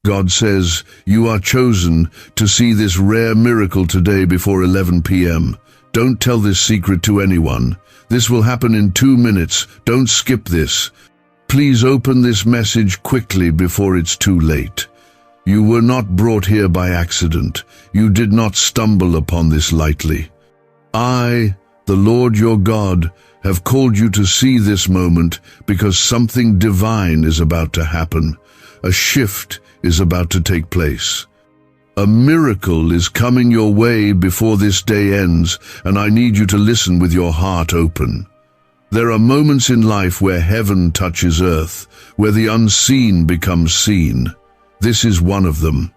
God says, you are chosen to see this rare miracle today before 11 p.m. Don't tell this secret to anyone. This will happen in 2 minutes. Don't skip this. Please open this message quickly before it's too late. You were not brought here by accident. You did not stumble upon this lightly. I, the Lord your God, have called you to see this moment because something divine is about to happen. A shift is about to take place. A miracle is coming your way before this day ends, and I need you to listen with your heart open. There are moments in life where heaven touches earth, where the unseen becomes seen. This is one of them.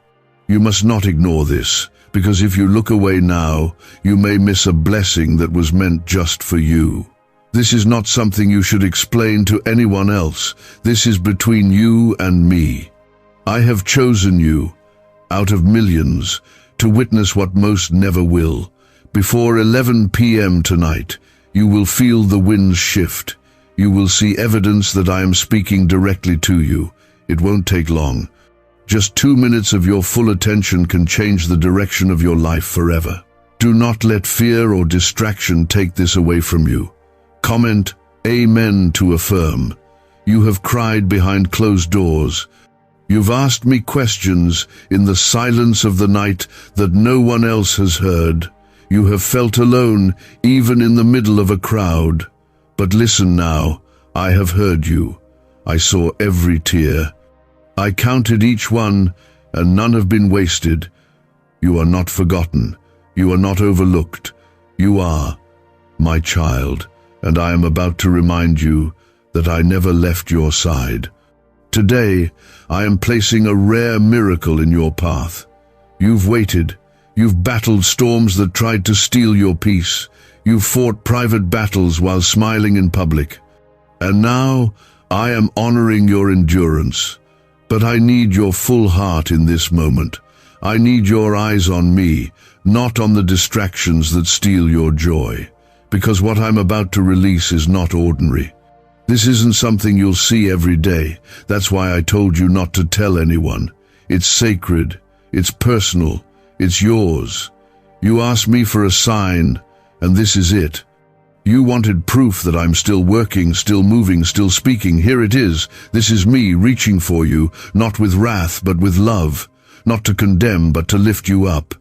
You must not ignore this, because if you look away now, you may miss a blessing that was meant just for you. This is not something you should explain to anyone else. This is between you and me. I have chosen you, out of millions, to witness what most never will. Before 11 p.m. tonight, you will feel the winds shift. You will see evidence that I am speaking directly to you. It won't take long. Just 2 minutes of your full attention can change the direction of your life forever. Do not let fear or distraction take this away from you. Comment Amen to affirm. You have cried behind closed doors. You've asked me questions in the silence of the night that no one else has heard. You have felt alone, even in the middle of a crowd. But listen now, I have heard you. I saw every tear. I counted each one, and none have been wasted. You are not forgotten. You are not overlooked. You are my child, and I am about to remind you that I never left your side. Today, I am placing a rare miracle in your path. You've waited. You've battled storms that tried to steal your peace. You've fought private battles while smiling in public. And now, I am honoring your endurance. But I need your full heart in this moment. I need your eyes on me, not on the distractions that steal your joy. Because what I'm about to release is not ordinary. This isn't something you'll see every day. That's why I told you not to tell anyone. It's sacred. It's personal. It's yours. You asked me for a sign, and this is it. You wanted proof that I'm still working, still moving, still speaking. Here it is. This is me reaching for you, not with wrath, but with love. Not to condemn, but to lift you up.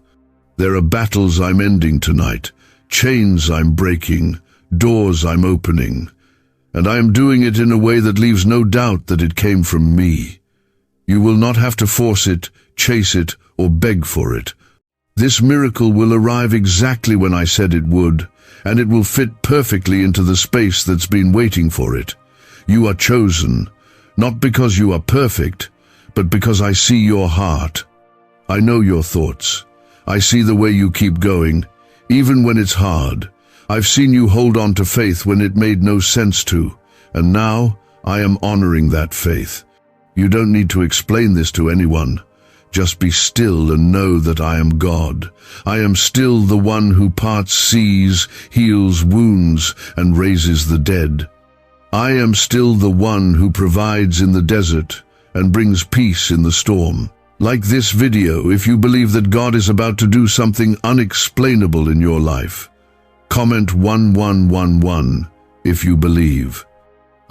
There are battles I'm ending tonight. Chains I'm breaking. Doors I'm opening. And I am doing it in a way that leaves no doubt that it came from me. You will not have to force it, chase it, or beg for it. This miracle will arrive exactly when I said it would, and it will fit perfectly into the space that's been waiting for it. You are chosen, not because you are perfect, but because I see your heart. I know your thoughts. I see the way you keep going, even when it's hard. I've seen you hold on to faith when it made no sense to, and now I am honoring that faith. You don't need to explain this to anyone. Just be still and know that I am God. I am still the one who parts seas, heals wounds, and raises the dead. I am still the one who provides in the desert and brings peace in the storm. Like this video, if you believe that God is about to do something unexplainable in your life. Comment 1111 if you believe.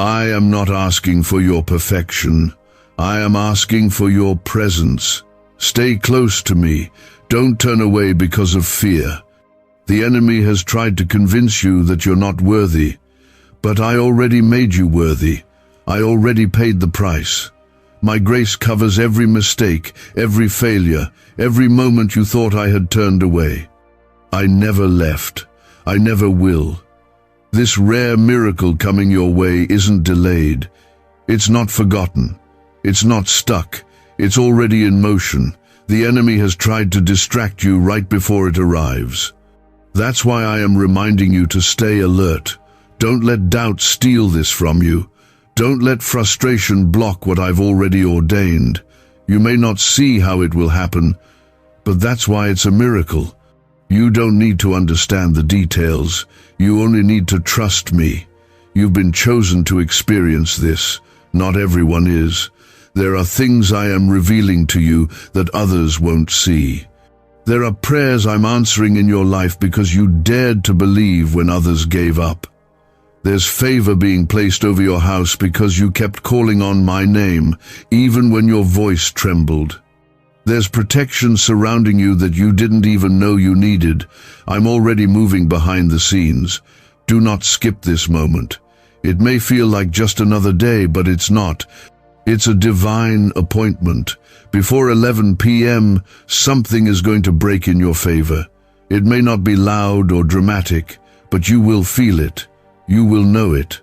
I am not asking for your perfection. I am asking for your presence. Stay close to me. Don't turn away because of fear. The enemy has tried to convince you that you're not worthy, but I already made you worthy. I already paid the price. My grace covers every mistake, every failure, every moment you thought I had turned away. I never left. I never will. This rare miracle coming your way isn't delayed. It's not forgotten. It's not stuck. It's already in motion. The enemy has tried to distract you right before it arrives. That's why I am reminding you to stay alert. Don't let doubt steal this from you. Don't let frustration block what I've already ordained. You may not see how it will happen, but that's why it's a miracle. You don't need to understand the details. You only need to trust me. You've been chosen to experience this. Not everyone is. There are things I am revealing to you that others won't see. There are prayers I'm answering in your life because you dared to believe when others gave up. There's favor being placed over your house because you kept calling on my name, even when your voice trembled. There's protection surrounding you that you didn't even know you needed. I'm already moving behind the scenes. Do not skip this moment. It may feel like just another day, but it's not. It's a divine appointment. Before 11 p.m., something is going to break in your favor. It may not be loud or dramatic, but you will feel it. You will know it.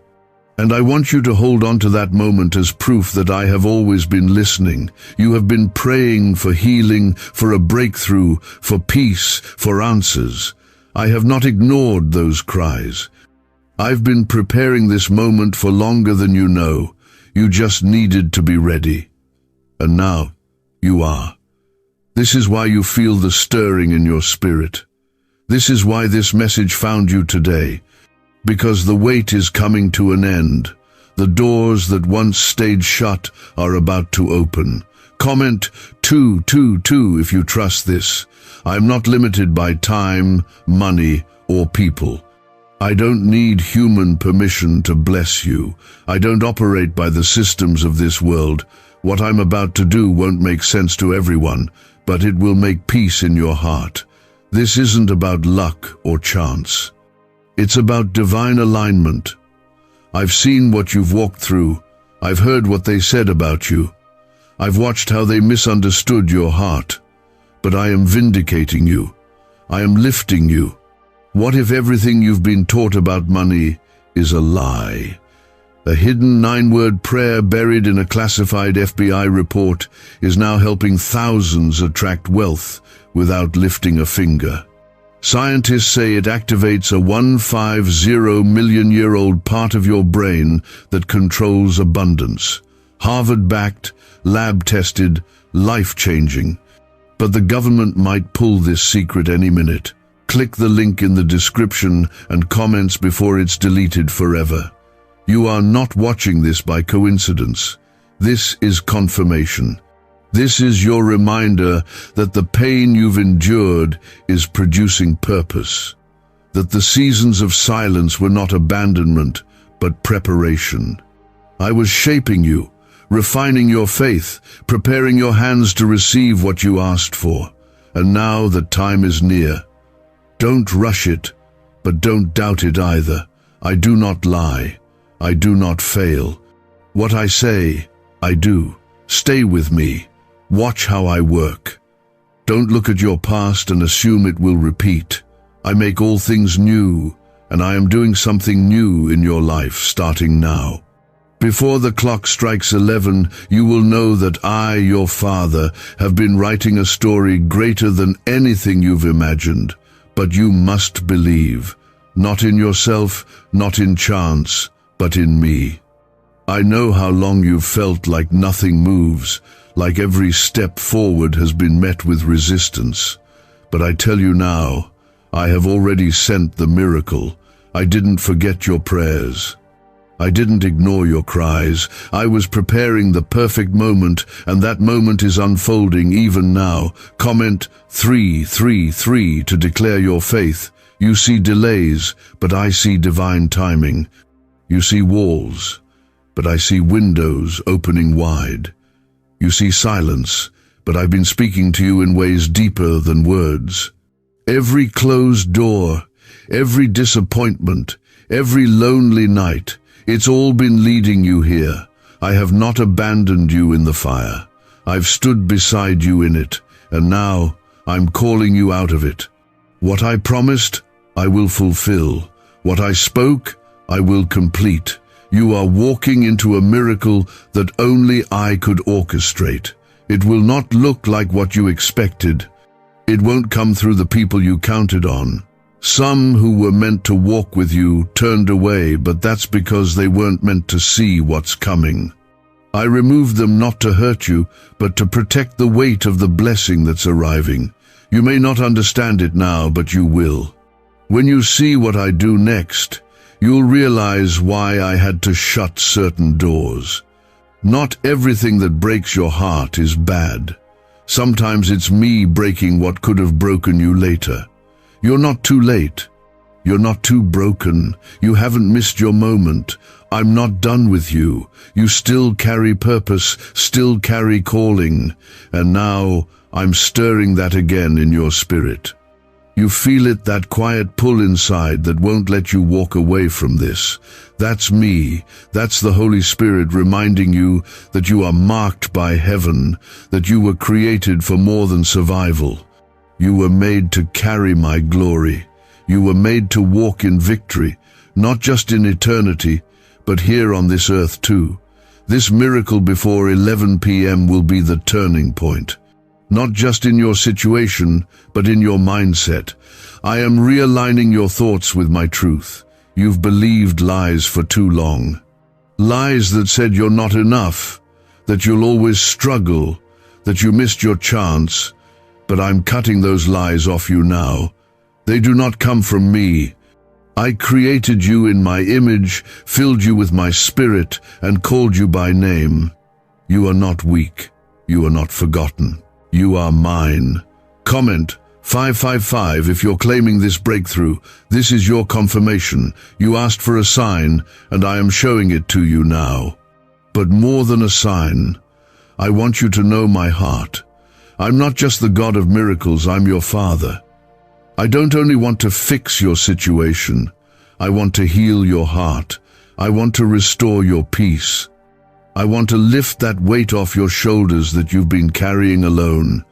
And I want you to hold on to that moment as proof that I have always been listening. You have been praying for healing, for a breakthrough, for peace, for answers. I have not ignored those cries. I've been preparing this moment for longer than you know. You just needed to be ready. And now, you are. This is why you feel the stirring in your spirit. This is why this message found you today. Because the wait is coming to an end. The doors that once stayed shut are about to open. Comment 222 if you trust this. I'm not limited by time, money, or people. I don't need human permission to bless you. I don't operate by the systems of this world. What I'm about to do won't make sense to everyone, but it will make peace in your heart. This isn't about luck or chance. It's about divine alignment. I've seen what you've walked through. I've heard what they said about you. I've watched how they misunderstood your heart. But I am vindicating you. I am lifting you. What if everything you've been taught about money is a lie? A hidden 9-word prayer buried in a classified FBI report is now helping thousands attract wealth without lifting a finger. Scientists say it activates a 150 million-year-old part of your brain that controls abundance. Harvard-backed, lab-tested, life-changing. But the government might pull this secret any minute. Click the link in the description and comments before it's deleted forever. You are not watching this by coincidence. This is confirmation. This is your reminder that the pain you've endured is producing purpose. That the seasons of silence were not abandonment, but preparation. I was shaping you, refining your faith, preparing your hands to receive what you asked for. And now the time is near. Don't rush it, but don't doubt it either. I do not lie. I do not fail. What I say, I do. Stay with me. Watch how I work. Don't look at your past and assume it will repeat. I make all things new, and I am doing something new in your life starting now. Before the clock strikes 11, you will know that I, your Father, have been writing a story greater than anything you've imagined. But you must believe, not in yourself, not in chance, but in me. I know how long you've felt like nothing moves, like every step forward has been met with resistance. But I tell you now, I have already sent the miracle. I didn't forget your prayers. I didn't ignore your cries. I was preparing the perfect moment, and that moment is unfolding even now. Comment 333 to declare your faith. You see delays, but I see divine timing. You see walls, but I see windows opening wide. You see silence, but I've been speaking to you in ways deeper than words. Every closed door, every disappointment, every lonely night, it's all been leading you here. I have not abandoned you in the fire. I've stood beside you in it, and now I'm calling you out of it. What I promised, I will fulfill. What I spoke, I will complete. You are walking into a miracle that only I could orchestrate. It will not look like what you expected. It won't come through the people you counted on. Some who were meant to walk with you turned away, but that's because they weren't meant to see what's coming. I removed them not to hurt you, but to protect the weight of the blessing that's arriving. You may not understand it now, but you will. When you see what I do next, you'll realize why I had to shut certain doors. Not everything that breaks your heart is bad. Sometimes it's me breaking what could have broken you later. You're not too late. You're not too broken. You haven't missed your moment. I'm not done with you. You still carry purpose, still carry calling. And now I'm stirring that again in your spirit. You feel it, that quiet pull inside that won't let you walk away from this. That's me. That's the Holy Spirit reminding you that you are marked by heaven, that you were created for more than survival. You were made to carry my glory. You were made to walk in victory, not just in eternity, but here on this earth too. This miracle before 11 p.m. will be the turning point. Not just in your situation, but in your mindset. I am realigning your thoughts with my truth. You've believed lies for too long. Lies that said you're not enough, that you'll always struggle, that you missed your chance. But I'm cutting those lies off you now. They do not come from me. I created you in my image, filled you with my spirit, and called you by name. You are not weak. You are not forgotten. You are mine. Comment 555 if you're claiming this breakthrough. This is your confirmation. You asked for a sign, and I am showing it to you now. But more than a sign, I want you to know my heart. I'm not just the God of miracles, I'm your Father. I don't only want to fix your situation, I want to heal your heart. I want to restore your peace. I want to lift that weight off your shoulders that you've been carrying alone.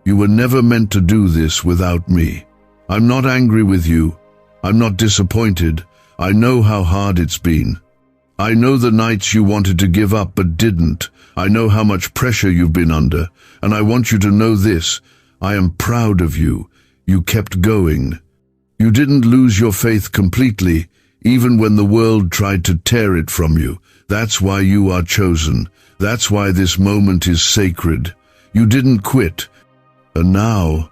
You were never meant to do this without me. I'm not angry with you. I'm not disappointed. I know how hard it's been. I know the nights you wanted to give up but didn't. I know how much pressure you've been under. And I want you to know this. I am proud of you. You kept going. You didn't lose your faith completely, even when the world tried to tear it from you. That's why you are chosen. That's why this moment is sacred. You didn't quit. And now,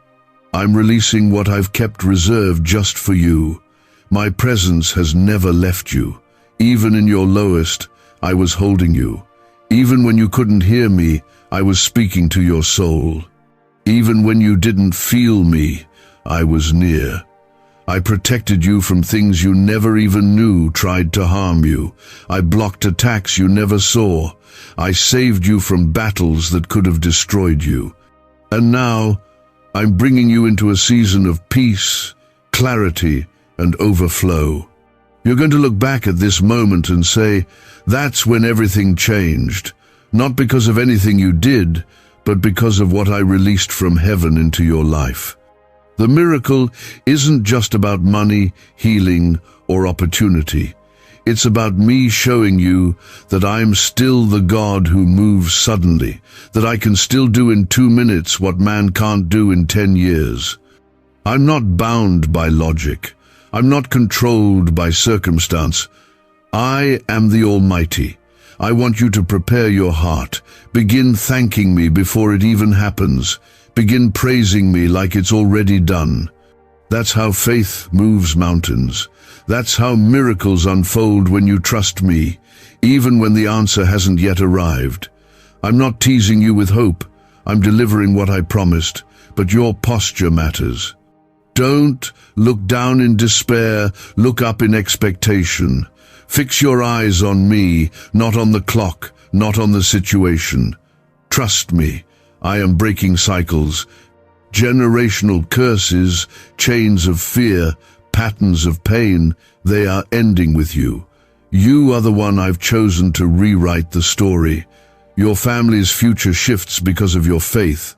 I'm releasing what I've kept reserved just for you. My presence has never left you. Even in your lowest, I was holding you. Even when you couldn't hear me, I was speaking to your soul. Even when you didn't feel me, I was near. I protected you from things you never even knew tried to harm you. I blocked attacks you never saw. I saved you from battles that could have destroyed you. And now, I'm bringing you into a season of peace, clarity, and overflow. You're going to look back at this moment and say, that's when everything changed. Not because of anything you did, but because of what I released from heaven into your life. The miracle isn't just about money, healing, or opportunity. It's about me showing you that I'm still the God who moves suddenly, that I can still do in 2 minutes what man can't do in 10 years. I'm not bound by logic. I'm not controlled by circumstance. I am the Almighty. I want you to prepare your heart. Begin thanking me before it even happens. Begin praising me like it's already done. That's how faith moves mountains. That's how miracles unfold when you trust me, even when the answer hasn't yet arrived. I'm not teasing you with hope. I'm delivering what I promised, but your posture matters. Don't look down in despair, look up in expectation. Fix your eyes on me, not on the clock, not on the situation. Trust me, I am breaking cycles, generational curses, chains of fear, patterns of pain. They are ending with you. You are the one I've chosen to rewrite the story. Your family's future shifts because of your faith.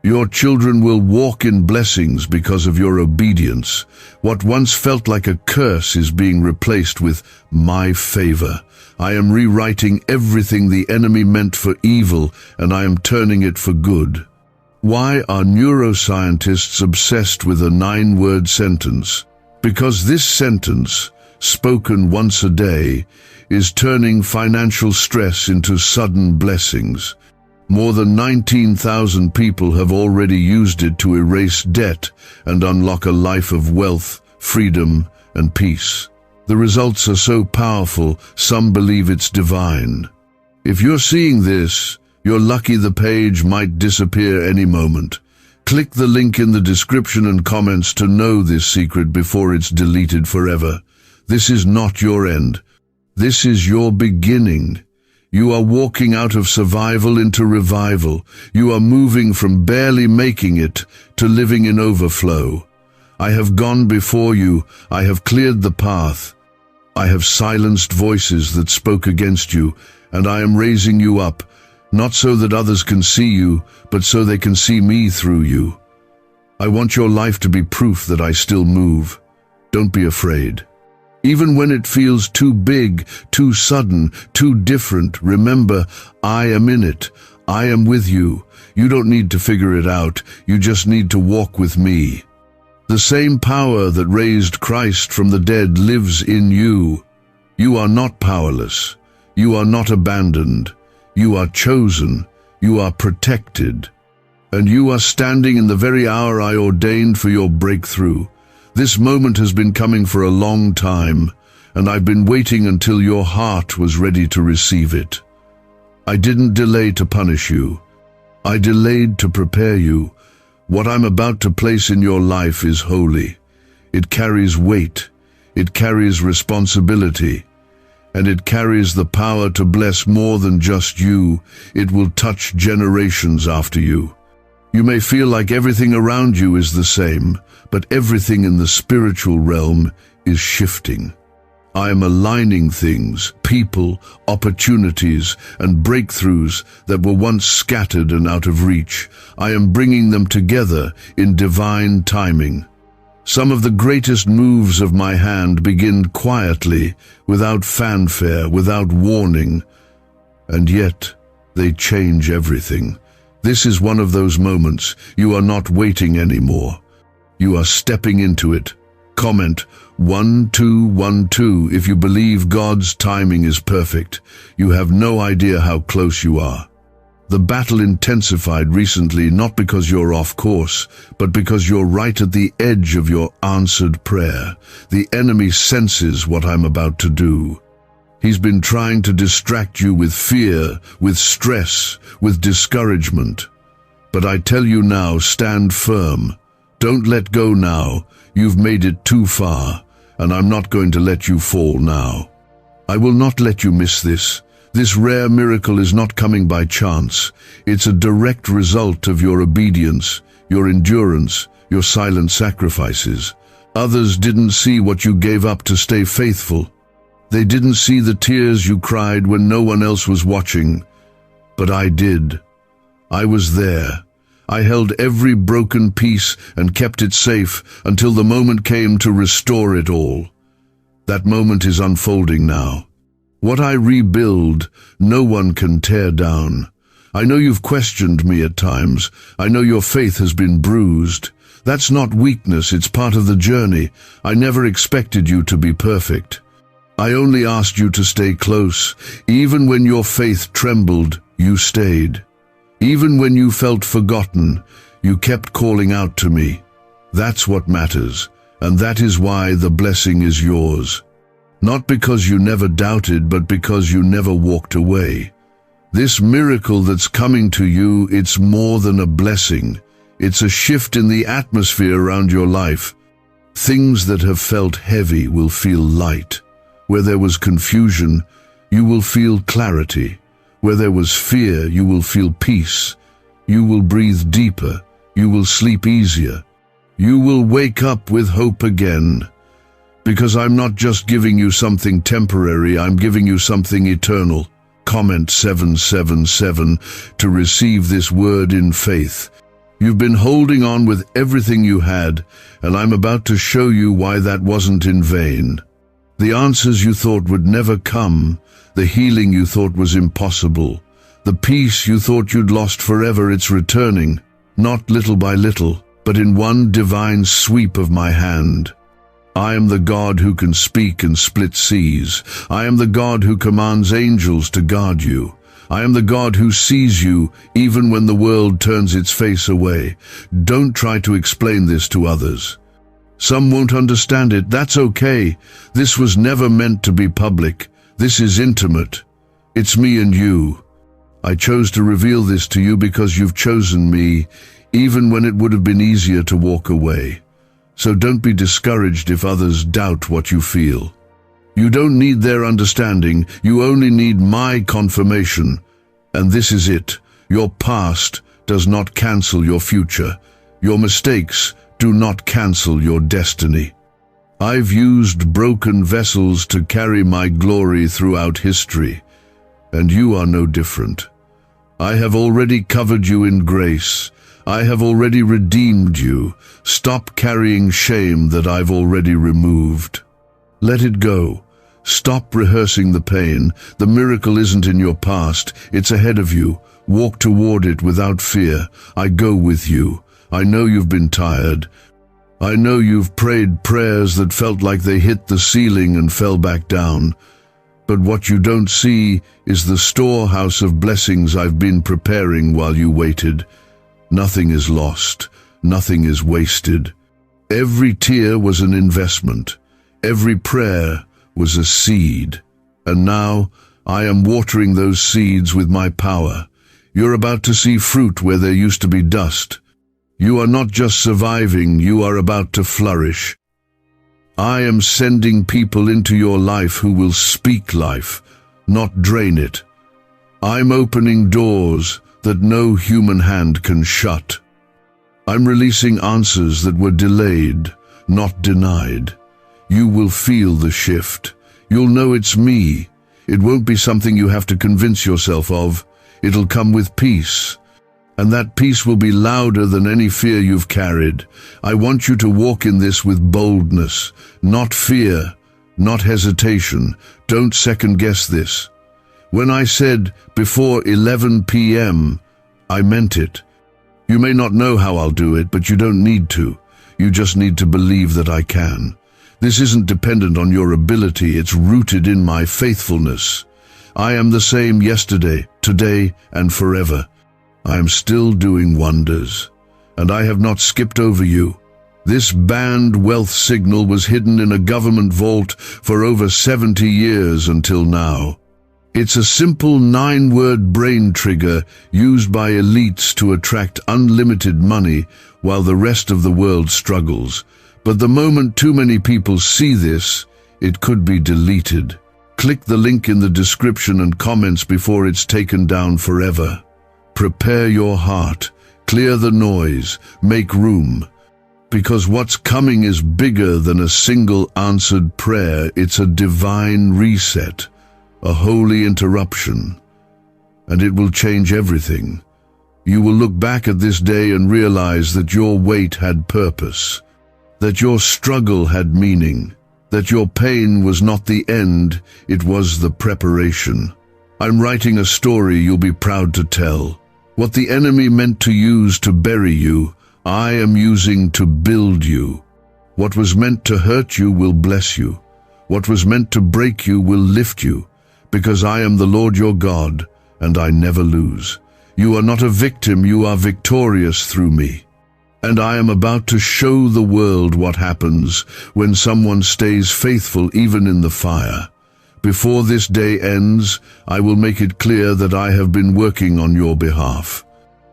Your children will walk in blessings because of your obedience. What once felt like a curse is being replaced with my favor. I am rewriting everything the enemy meant for evil, and I am turning it for good. Why are neuroscientists obsessed with a 9-word sentence? Because this sentence, spoken once a day, is turning financial stress into sudden blessings. More than 19,000 people have already used it to erase debt and unlock a life of wealth, freedom, and peace. The results are so powerful, some believe it's divine. If you're seeing this, you're lucky. The page might disappear any moment. Click the link in the description and comments to know this secret before it's deleted forever. This is not your end. This is your beginning. You are walking out of survival into revival. You are moving from barely making it to living in overflow. I have gone before you. I have cleared the path. I have silenced voices that spoke against you, and I am raising you up, not so that others can see you, but so they can see me through you. I want your life to be proof that I still move. Don't be afraid. Even when it feels too big, too sudden, too different, remember, I am in it. I am with you. You don't need to figure it out. You just need to walk with me. The same power that raised Christ from the dead lives in you. You are not powerless. You are not abandoned. You are chosen. You are protected. And you are standing in the very hour I ordained for your breakthrough. This moment has been coming for a long time, and I've been waiting until your heart was ready to receive it. I didn't delay to punish you. I delayed to prepare you. What I'm about to place in your life is holy. It carries weight. It carries responsibility. And it carries the power to bless more than just you. It will touch generations after you. You may feel like everything around you is the same, but everything in the spiritual realm is shifting. I am aligning things, people, opportunities, and breakthroughs that were once scattered and out of reach. I am bringing them together in divine timing. Some of the greatest moves of my hand begin quietly, without fanfare, without warning, and yet they change everything. This is one of those moments. You are not waiting anymore. You are stepping into it. Comment 1212 if you believe God's timing is perfect. You have no idea how close you are. The battle intensified recently, not because you're off course, but because you're right at the edge of your answered prayer. The enemy senses what I'm about to do. He's been trying to distract you with fear, with stress, with discouragement. But I tell you now, stand firm. Don't let go now. You've made it too far, and I'm not going to let you fall now. I will not let you miss this. This rare miracle is not coming by chance. It's a direct result of your obedience, your endurance, your silent sacrifices. Others didn't see what you gave up to stay faithful. They didn't see the tears you cried when no one else was watching. But I did. I was there. I held every broken piece and kept it safe until the moment came to restore it all. That moment is unfolding now. What I rebuild, no one can tear down. I know you've questioned me at times. I know your faith has been bruised. That's not weakness, it's part of the journey. I never expected you to be perfect. I only asked you to stay close. Even when your faith trembled, you stayed. Even when you felt forgotten, you kept calling out to me. That's what matters, and that is why the blessing is yours. Not because you never doubted, but because you never walked away. This miracle that's coming to you, it's more than a blessing. It's a shift in the atmosphere around your life. Things that have felt heavy will feel light. Where there was confusion, you will feel clarity. Where there was fear, you will feel peace. You will breathe deeper. You will sleep easier. You will wake up with hope again. Because I'm not just giving you something temporary, I'm giving you something eternal. Comment 777 to receive this word in faith. You've been holding on with everything you had, and I'm about to show you why that wasn't in vain. The answers you thought would never come, the healing you thought was impossible, the peace you thought you'd lost forever, it's returning, not little by little, but in one divine sweep of my hand. I am the God who can speak and split seas. I am the God who commands angels to guard you. I am the God who sees you even when the world turns its face away. Don't try to explain this to others. Some won't understand it. That's okay. This was never meant to be public. This is intimate. It's me and you. I chose to reveal this to you because you've chosen me, even when it would have been easier to walk away. So don't be discouraged if others doubt what you feel. You don't need their understanding, you only need my confirmation. And this is it. Your past does not cancel your future. Your mistakes do not cancel your destiny. I've used broken vessels to carry my glory throughout history, and you are no different. I have already covered you in grace. I have already redeemed you. Stop carrying shame that I've already removed. Let it go. Stop rehearsing the pain. The miracle isn't in your past. It's ahead of you. Walk toward it without fear. I go with you. I know you've been tired. I know you've prayed prayers that felt like they hit the ceiling and fell back down. But what you don't see is the storehouse of blessings I've been preparing while you waited. Nothing is lost. Nothing is wasted. Every tear was an investment. Every prayer was a seed. And now I am watering those seeds with my power. You're about to see fruit where there used to be dust. You are not just surviving, you are about to flourish. I am sending people into your life who will speak life, not drain it. I'm opening doors that no human hand can shut. I'm releasing answers that were delayed, not denied. You will feel the shift. You'll know it's me. It won't be something you have to convince yourself of. It'll come with peace. And that peace will be louder than any fear you've carried. I want you to walk in this with boldness, not fear, not hesitation. Don't second-guess this. When I said before 11 p.m., I meant it. You may not know how I'll do it, but you don't need to. You just need to believe that I can. This isn't dependent on your ability, it's rooted in my faithfulness. I am the same yesterday, today, and forever. I am still doing wonders, and I have not skipped over you. This banned wealth signal was hidden in a government vault for over 70 years until now. It's a simple 9-word brain trigger used by elites to attract unlimited money while the rest of the world struggles. But the moment too many people see this, it could be deleted. Click the link in the description and comments before it's taken down forever. Prepare your heart, clear the noise, make room. Because what's coming is bigger than a single answered prayer. It's a divine reset, a holy interruption, and it will change everything. You will look back at this day and realize that your wait had purpose, that your struggle had meaning, that your pain was not the end, it was the preparation. I'm writing a story you'll be proud to tell. What the enemy meant to use to bury you, I am using to build you. What was meant to hurt you will bless you. What was meant to break you will lift you, because I am the Lord your God, and I never lose. You are not a victim, you are victorious through me. And I am about to show the world what happens when someone stays faithful even in the fire. Before this day ends, I will make it clear that I have been working on your behalf.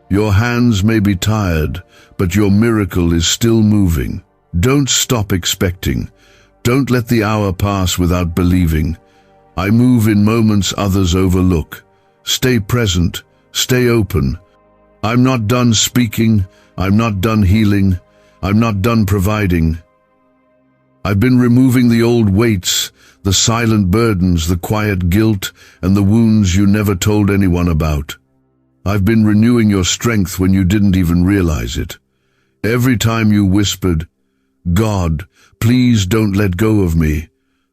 Your hands may be tired, but your miracle is still moving. Don't stop expecting. Don't let the hour pass without believing. I move in moments others overlook. Stay present, stay open. I'm not done speaking, I'm not done healing, I'm not done providing. I've been removing the old weights, the silent burdens, the quiet guilt, and the wounds you never told anyone about. I've been renewing your strength when you didn't even realize it. Every time you whispered, "God, please don't let go of me,"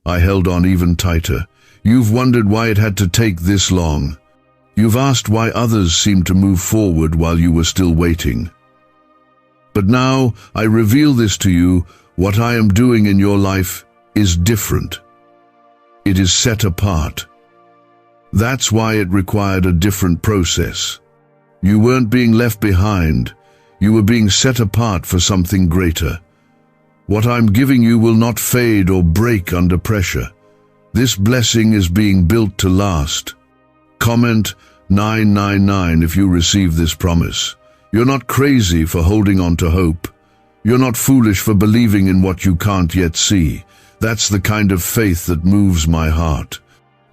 I held on even tighter. You've wondered why it had to take this long. You've asked why others seemed to move forward while you were still waiting. But now I reveal this to you. What I am doing in your life is different. It is set apart. That's why it required a different process. You weren't being left behind. You were being set apart for something greater. What I'm giving you will not fade or break under pressure. This blessing is being built to last. Comment 999 if you receive this promise. You're not crazy for holding on to hope. You're not foolish for believing in what you can't yet see. That's the kind of faith that moves my heart.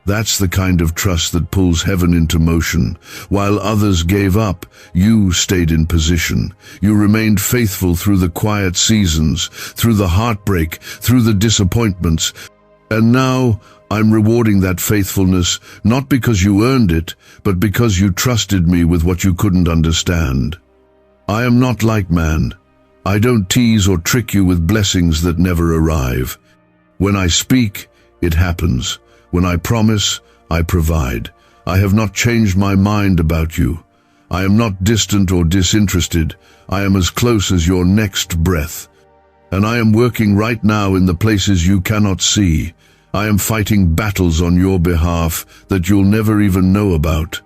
That's the kind of trust that pulls heaven into motion. While others gave up, you stayed in position. You remained faithful through the quiet seasons, through the heartbreak, through the disappointments. And now, I'm rewarding that faithfulness, not because you earned it, but because you trusted me with what you couldn't understand. I am not like man. I don't tease or trick you with blessings that never arrive. When I speak, it happens. When I promise, I provide. I have not changed my mind about you. I am not distant or disinterested. I am as close as your next breath. And I am working right now in the places you cannot see. I am fighting battles on your behalf that you'll never even know about.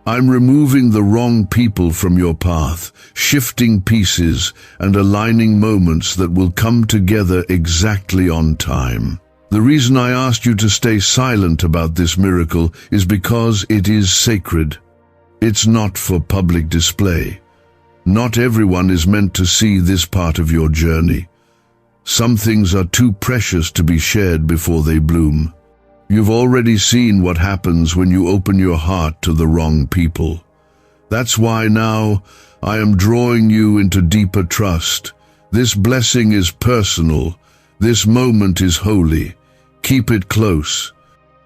I'm removing the wrong people from your path, shifting pieces and aligning moments that will come together exactly on time. The reason I asked you to stay silent about this miracle is because it is sacred. It's not for public display. Not everyone is meant to see this part of your journey. Some things are too precious to be shared before they bloom. You've already seen what happens when you open your heart to the wrong people. That's why now I am drawing you into deeper trust. This blessing is personal. This moment is holy. Keep it close.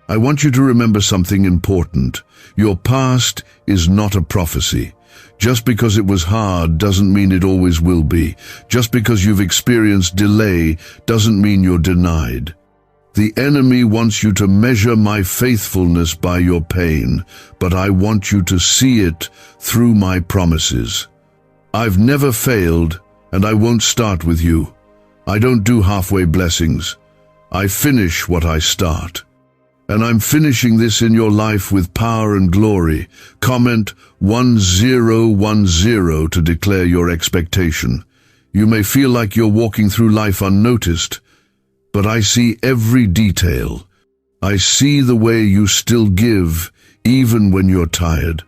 I want you to remember something important. Your past is not a prophecy. Just because it was hard doesn't mean it always will be. Just because you've experienced delay doesn't mean you're denied. The enemy wants you to measure my faithfulness by your pain, but I want you to see it through my promises. I've never failed, and I won't start with you. I don't do halfway blessings. I finish what I start. And I'm finishing this in your life with power and glory. Comment 1010 to declare your expectation. You may feel like you're walking through life unnoticed, but I see every detail. I see the way you still give, even when you're tired.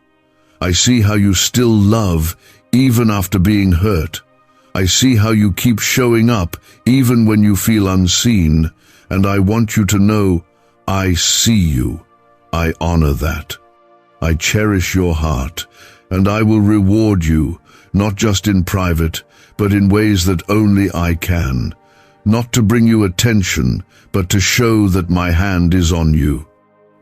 I see how you still love, even after being hurt. I see how you keep showing up, even when you feel unseen. And I want you to know, I see you. I honor that. I cherish your heart, and I will reward you, not just in private, but in ways that only I can. Not to bring you attention, but to show that my hand is on you.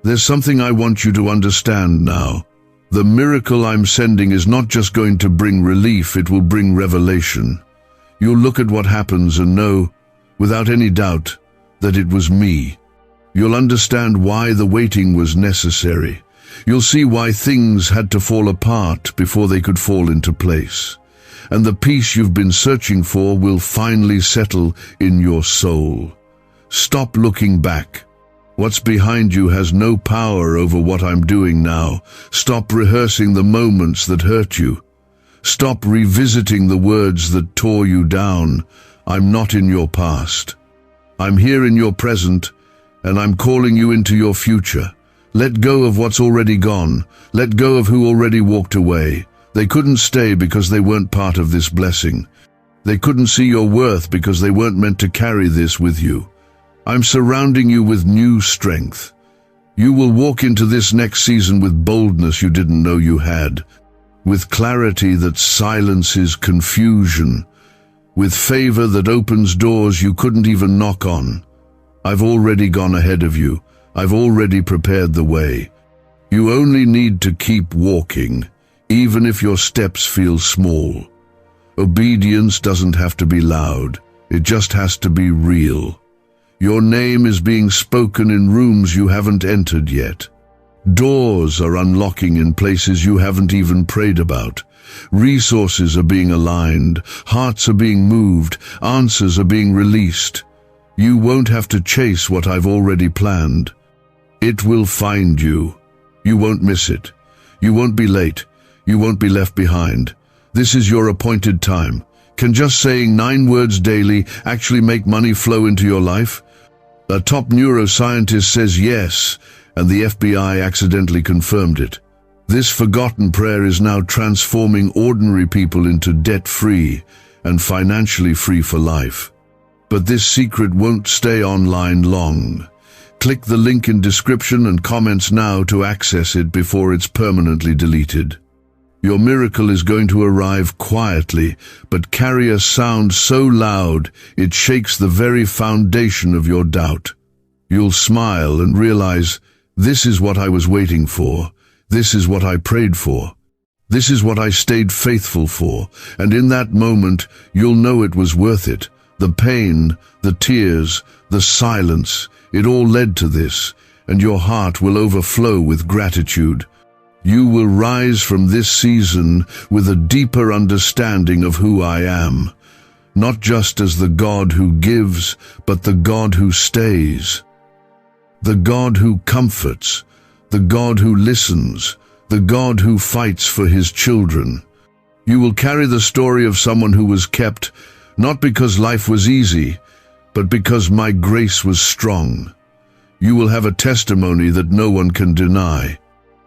There's something I want you to understand now. The miracle I'm sending is not just going to bring relief, it will bring revelation. You'll look at what happens and know, without any doubt, that it was me. You'll understand why the waiting was necessary. You'll see why things had to fall apart before they could fall into place. And the peace you've been searching for will finally settle in your soul. Stop looking back. What's behind you has no power over what I'm doing now. Stop rehearsing the moments that hurt you. Stop revisiting the words that tore you down. I'm not in your past. I'm here in your present, and I'm calling you into your future. Let go of what's already gone. Let go of who already walked away. They couldn't stay because they weren't part of this blessing. They couldn't see your worth because they weren't meant to carry this with you. I'm surrounding you with new strength. You will walk into this next season with boldness you didn't know you had, with clarity that silences confusion, with favor that opens doors you couldn't even knock on. I've already gone ahead of you. I've already prepared the way. You only need to keep walking, even if your steps feel small. Obedience doesn't have to be loud. It just has to be real. Your name is being spoken in rooms you haven't entered yet. Doors are unlocking in places you haven't even prayed about. Resources are being aligned. Hearts are being moved. Answers are being released. You won't have to chase what I've already planned. It will find you. You won't miss it. You won't be late. You won't be left behind. This is your appointed time. Can just saying 9 words daily actually make money flow into your life? A top neuroscientist says yes, and the FBI accidentally confirmed it. This forgotten prayer is now transforming ordinary people into debt-free and financially free for life. But this secret won't stay online long. Click the link in description and comments now to access it before it's permanently deleted. Your miracle is going to arrive quietly, but carry a sound so loud it shakes the very foundation of your doubt. You'll smile and realize, this is what I was waiting for. This is what I prayed for. This is what I stayed faithful for. And in that moment, you'll know it was worth it. The pain, the tears, the silence, it all led to this, and your heart will overflow with gratitude. You will rise from this season with a deeper understanding of who I am, not just as the God who gives, but the God who stays, the God who comforts, the God who listens, the God who fights for his children. You will carry the story of someone who was kept, not because life was easy, but because my grace was strong. You will have a testimony that no one can deny.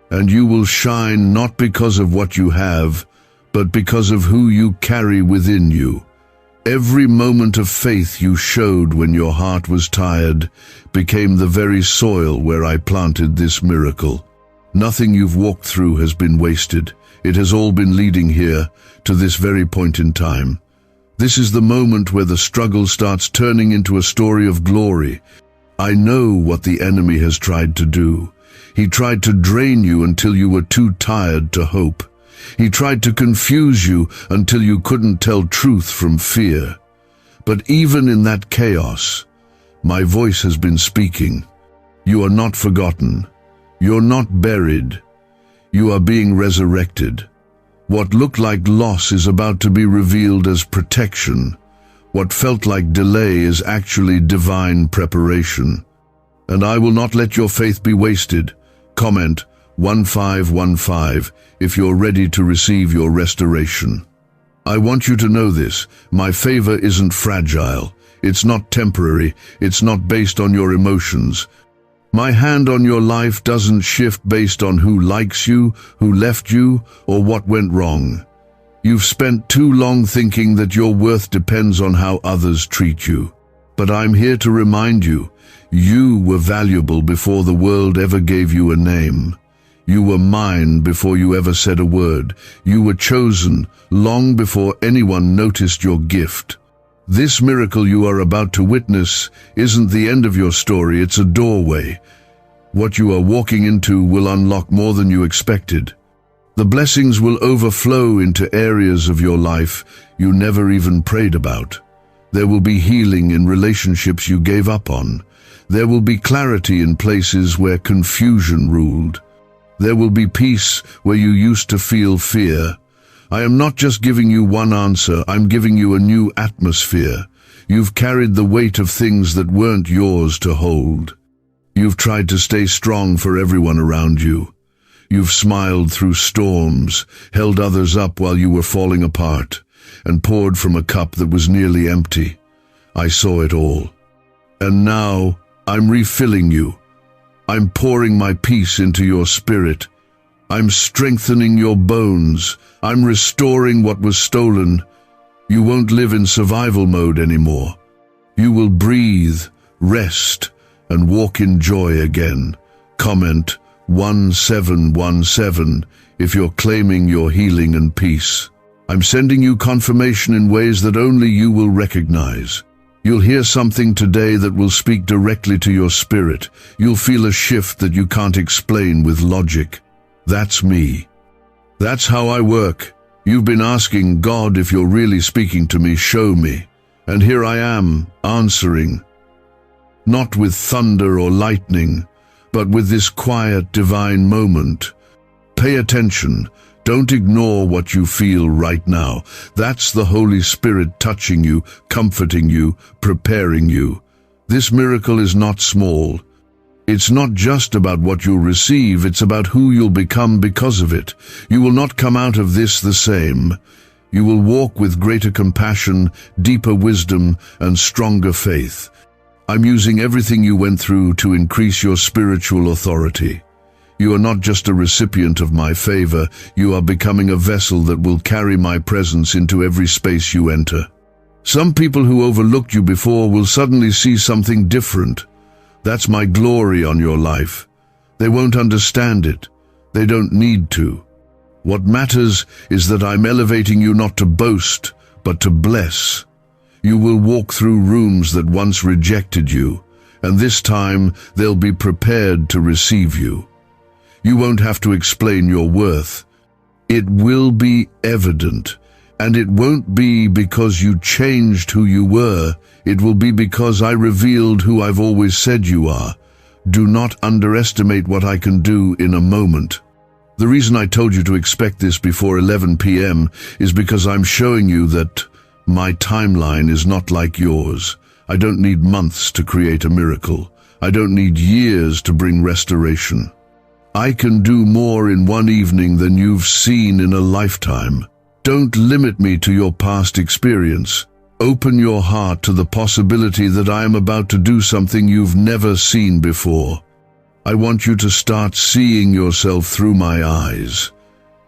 And you will shine not because of what you have, but because of who you carry within you. Every moment of faith you showed when your heart was tired became the very soil where I planted this miracle. Nothing you've walked through has been wasted. It has all been leading here, to this very point in time. This is the moment where the struggle starts turning into a story of glory. I know what the enemy has tried to do. He tried to drain you until you were too tired to hope. He tried to confuse you until you couldn't tell truth from fear. But even in that chaos, my voice has been speaking. You are not forgotten. You're not buried. You are being resurrected. What looked like loss is about to be revealed as protection. What felt like delay is actually divine preparation. And I will not let your faith be wasted. Comment 1515 if you're ready to receive your restoration. I want you to know this. My favor isn't fragile. It's not temporary. It's not based on your emotions. My hand on your life doesn't shift based on who likes you, who left you, or what went wrong. You've spent too long thinking that your worth depends on how others treat you. But I'm here to remind you, you were valuable before the world ever gave you a name. You were mine before you ever said a word. You were chosen long before anyone noticed your gift. This miracle you are about to witness isn't the end of your story, it's a doorway. What you are walking into will unlock more than you expected. The blessings will overflow into areas of your life you never even prayed about. There will be healing in relationships you gave up on. There will be clarity in places where confusion ruled. There will be peace where you used to feel fear. I am not just giving you one answer, I'm giving you a new atmosphere. You've carried the weight of things that weren't yours to hold. You've tried to stay strong for everyone around you. You've smiled through storms, held others up while you were falling apart, and poured from a cup that was nearly empty. I saw it all. And now, I'm refilling you. I'm pouring my peace into your spirit. I'm strengthening your bones. I'm restoring what was stolen. You won't live in survival mode anymore. You will breathe, rest, and walk in joy again. Comment 1717 if you're claiming your healing and peace. I'm sending you confirmation in ways that only you will recognize. You'll hear something today that will speak directly to your spirit. You'll feel a shift that you can't explain with logic. That's me. That's how I work. You've been asking God, if you're really speaking to me, show me. And here I am, answering. Not with thunder or lightning, but with this quiet divine moment. Pay attention. Don't ignore what you feel right now. That's the Holy Spirit touching you, comforting you, preparing you. This miracle is not small. It's not just about what you'll receive, it's about who you'll become because of it. You will not come out of this the same. You will walk with greater compassion, deeper wisdom, and stronger faith. I'm using everything you went through to increase your spiritual authority. You are not just a recipient of my favor, you are becoming a vessel that will carry my presence into every space you enter. Some people who overlooked you before will suddenly see something different. That's my glory on your life. They won't understand it. They don't need to. What matters is that I'm elevating you not to boast, but to bless. You will walk through rooms that once rejected you, and this time they'll be prepared to receive you. You won't have to explain your worth. It will be evident, and it won't be because you changed who you were. It will be because I revealed who I've always said you are. Do not underestimate what I can do in a moment. The reason I told you to expect this before 11 p.m. is because I'm showing you that my timeline is not like yours. I don't need months to create a miracle. I don't need years to bring restoration. I can do more in one evening than you've seen in a lifetime. Don't limit me to your past experience. Open your heart to the possibility that I am about to do something you've never seen before. I want you to start seeing yourself through my eyes.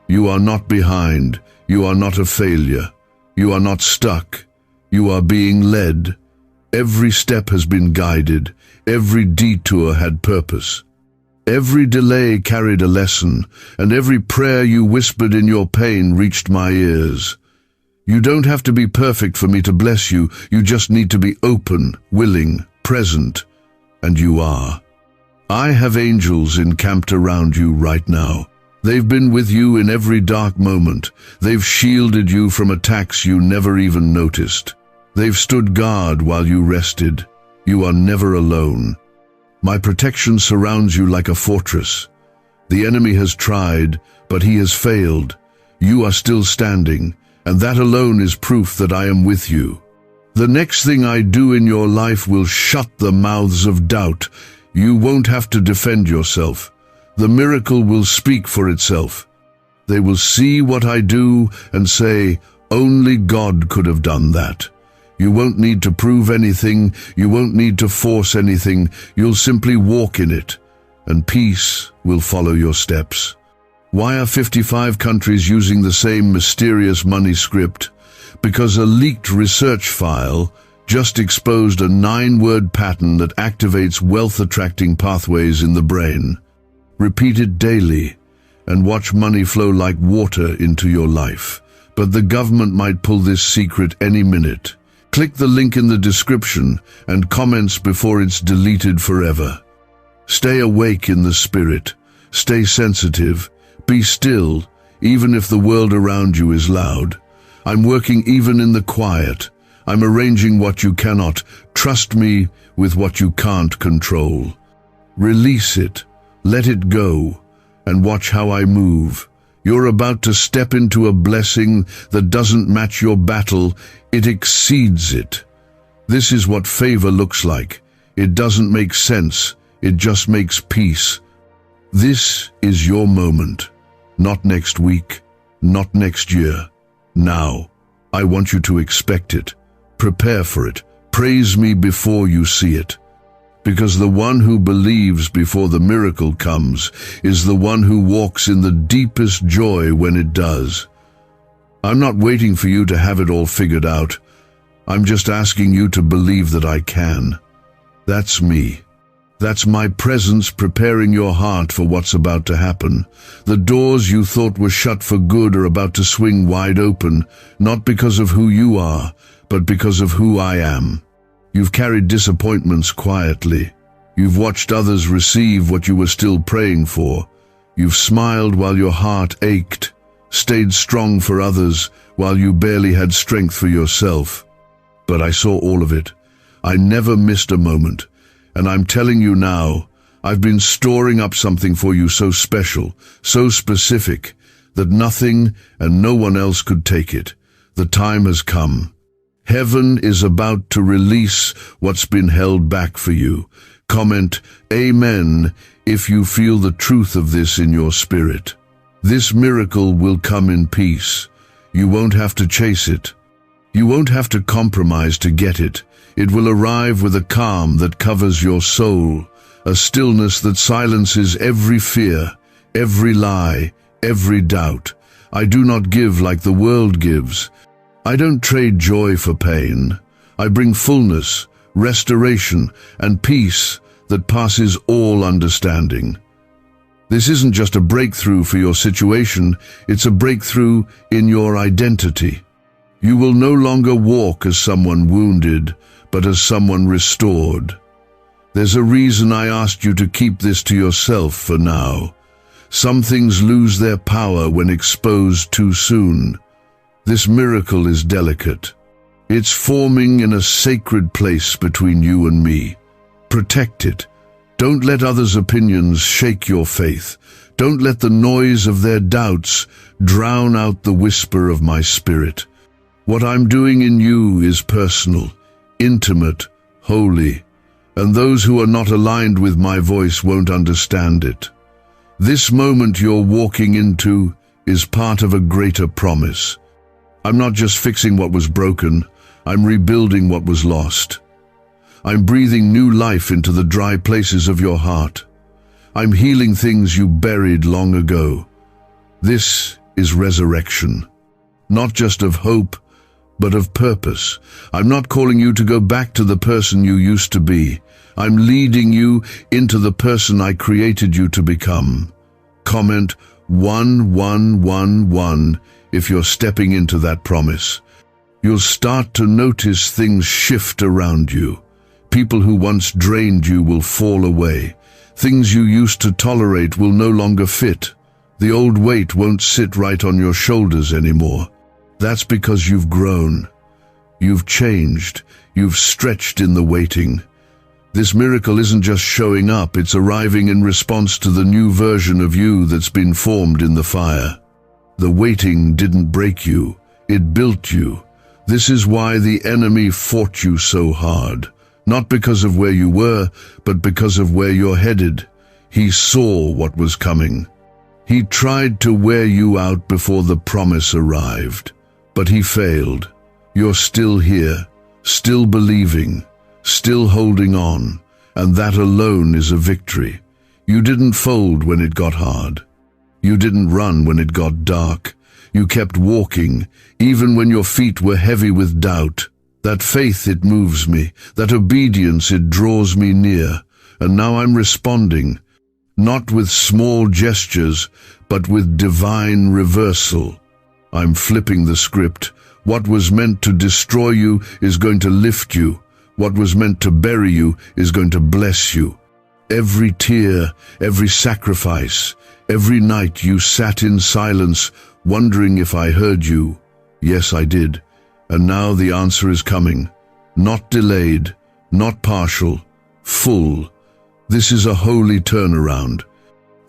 You are not behind. You are not a failure. You are not stuck. You are being led. Every step has been guided. Every detour had purpose. Every delay carried a lesson, and every prayer you whispered in your pain reached my ears. You don't have to be perfect for me to bless you. You just need to be open, willing, present, and you are. I have angels encamped around you right now. They've been with you in every dark moment. They've shielded you from attacks you never even noticed. They've stood guard while you rested. You are never alone. My protection surrounds you like a fortress. The enemy has tried, but he has failed. You are still standing, and that alone is proof that I am with you. The next thing I do in your life will shut the mouths of doubt. You won't have to defend yourself. The miracle will speak for itself. They will see what I do and say, only God could have done that. You won't need to prove anything. You won't need to force anything. You'll simply walk in it, and peace will follow your steps. Why are 55 countries using the same mysterious money script? Because a leaked research file just exposed a 9-word pattern that activates wealth-attracting pathways in the brain. Repeat it daily, and watch money flow like water into your life. But the government might pull this secret any minute. Click the link in the description and comments before it's deleted forever. Stay awake in the spirit. Stay sensitive. Be still, even if the world around you is loud. I'm working even in the quiet. I'm arranging what you cannot. Trust me with what you can't control. Release it. Let it go, and watch how I move. You're about to step into a blessing that doesn't match your battle, it exceeds it. This is what favor looks like. It doesn't make sense, it just makes peace. This is your moment. Not next week, not next year. Now, I want you to expect it. Prepare for it. Praise me before you see it. Because the one who believes before the miracle comes is the one who walks in the deepest joy when it does. I'm not waiting for you to have it all figured out. I'm just asking you to believe that I can. That's me. That's my presence preparing your heart for what's about to happen. The doors you thought were shut for good are about to swing wide open, not because of who you are, but because of who I am. You've carried disappointments quietly. You've watched others receive what you were still praying for. You've smiled while your heart ached, stayed strong for others while you barely had strength for yourself. But I saw all of it. I never missed a moment. And I'm telling you now, I've been storing up something for you so special, so specific, that nothing and no one else could take it. The time has come. Heaven is about to release what's been held back for you. Comment, Amen, if you feel the truth of this in your spirit. This miracle will come in peace. You won't have to chase it. You won't have to compromise to get it. It will arrive with a calm that covers your soul, a stillness that silences every fear, every lie, every doubt. I do not give like the world gives. I don't trade joy for pain. I bring fullness, restoration, and peace that passes all understanding. This isn't just a breakthrough for your situation, it's a breakthrough in your identity. You will no longer walk as someone wounded, but as someone restored. There's a reason I asked you to keep this to yourself for now. Some things lose their power when exposed too soon. This miracle is delicate. It's forming in a sacred place between you and me. Protect it. Don't let others' opinions shake your faith. Don't let the noise of their doubts drown out the whisper of my spirit. What I'm doing in you is personal, intimate, holy, and those who are not aligned with my voice won't understand it. This moment you're walking into is part of a greater promise. I'm not just fixing what was broken, I'm rebuilding what was lost. I'm breathing new life into the dry places of your heart. I'm healing things you buried long ago. This is resurrection, not just of hope, but of purpose. I'm not calling you to go back to the person you used to be. I'm leading you into the person I created you to become. Comment 1111 if you're stepping into that promise. You'll start to notice things shift around you. People who once drained you will fall away. Things you used to tolerate will no longer fit. The old weight won't sit right on your shoulders anymore. That's because you've grown. You've changed. You've stretched in the waiting. This miracle isn't just showing up, it's arriving in response to the new version of you that's been formed in the fire. The waiting didn't break you, it built you. This is why the enemy fought you so hard. Not because of where you were, but because of where you're headed. He saw what was coming. He tried to wear you out before the promise arrived. But he failed. You're still here, still believing, still holding on, and that alone is a victory. You didn't fold when it got hard. You didn't run when it got dark. You kept walking, even when your feet were heavy with doubt. That faith, it moves me. That obedience, it draws me near. And now I'm responding, not with small gestures, but with divine reversal. I'm flipping the script. What was meant to destroy you is going to lift you. What was meant to bury you is going to bless you. Every tear, every sacrifice, every night you sat in silence, wondering if I heard you. Yes, I did. And now the answer is coming. Not delayed, not partial, full. This is a holy turnaround.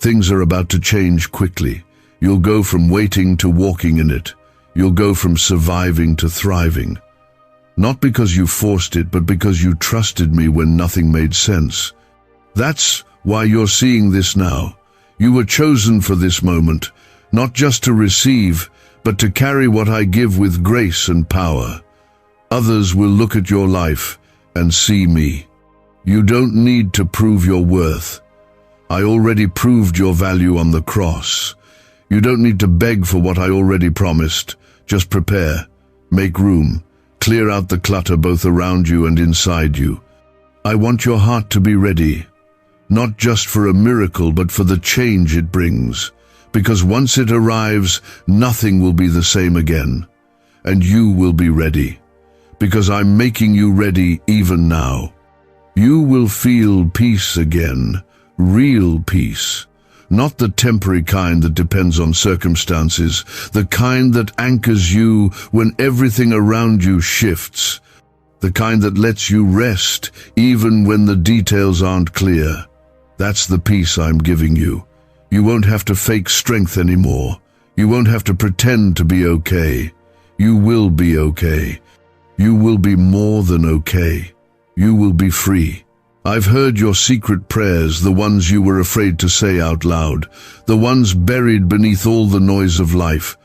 Things are about to change quickly. You'll go from waiting to walking in it. You'll go from surviving to thriving. Not because you forced it, but because you trusted me when nothing made sense. That's why you're seeing this now. You were chosen for this moment, not just to receive, but to carry what I give with grace and power. Others will look at your life and see me. You don't need to prove your worth. I already proved your value on the cross. You don't need to beg for what I already promised. Just prepare, make room, clear out the clutter both around you and inside you. I want your heart to be ready, not just for a miracle, but for the change it brings. Because once it arrives, nothing will be the same again. And you will be ready. Because I'm making you ready even now. You will feel peace again, real peace. Not the temporary kind that depends on circumstances, the kind that anchors you when everything around you shifts. The kind that lets you rest even when the details aren't clear. That's the peace I'm giving you. You won't have to fake strength anymore. You won't have to pretend to be okay. You will be okay. You will be more than okay. You will be free. I've heard your secret prayers, the ones you were afraid to say out loud, the ones buried beneath all the noise of life.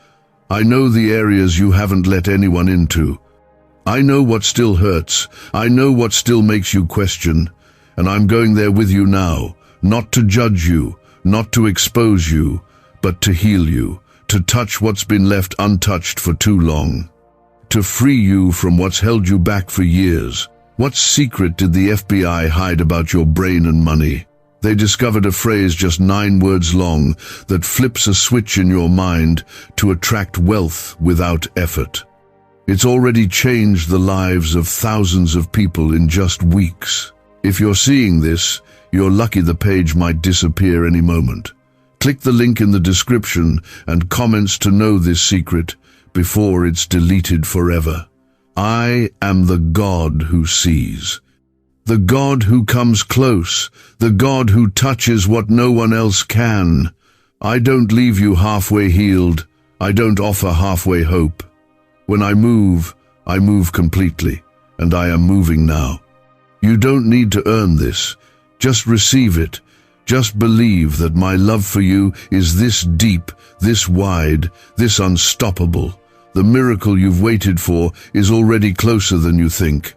I know the areas you haven't let anyone into. I know what still hurts. I know what still makes you question. And I'm going there with you now, not to judge you, not to expose you, but to heal you, to touch what's been left untouched for too long, to free you from what's held you back for years. What secret did the FBI hide about your brain and money? They discovered a phrase just 9 words long that flips a switch in your mind to attract wealth without effort. It's already changed the lives of thousands of people in just weeks. If you're seeing this, you're lucky the page might disappear any moment. Click the link in the description and comments to know this secret before it's deleted forever. I am the God who sees. The God who comes close, the God who touches what no one else can. I don't leave you halfway healed. I don't offer halfway hope. When I move completely, and I am moving now. You don't need to earn this. Just receive it. Just believe that my love for you is this deep, this wide, this unstoppable. The miracle you've waited for is already closer than you think.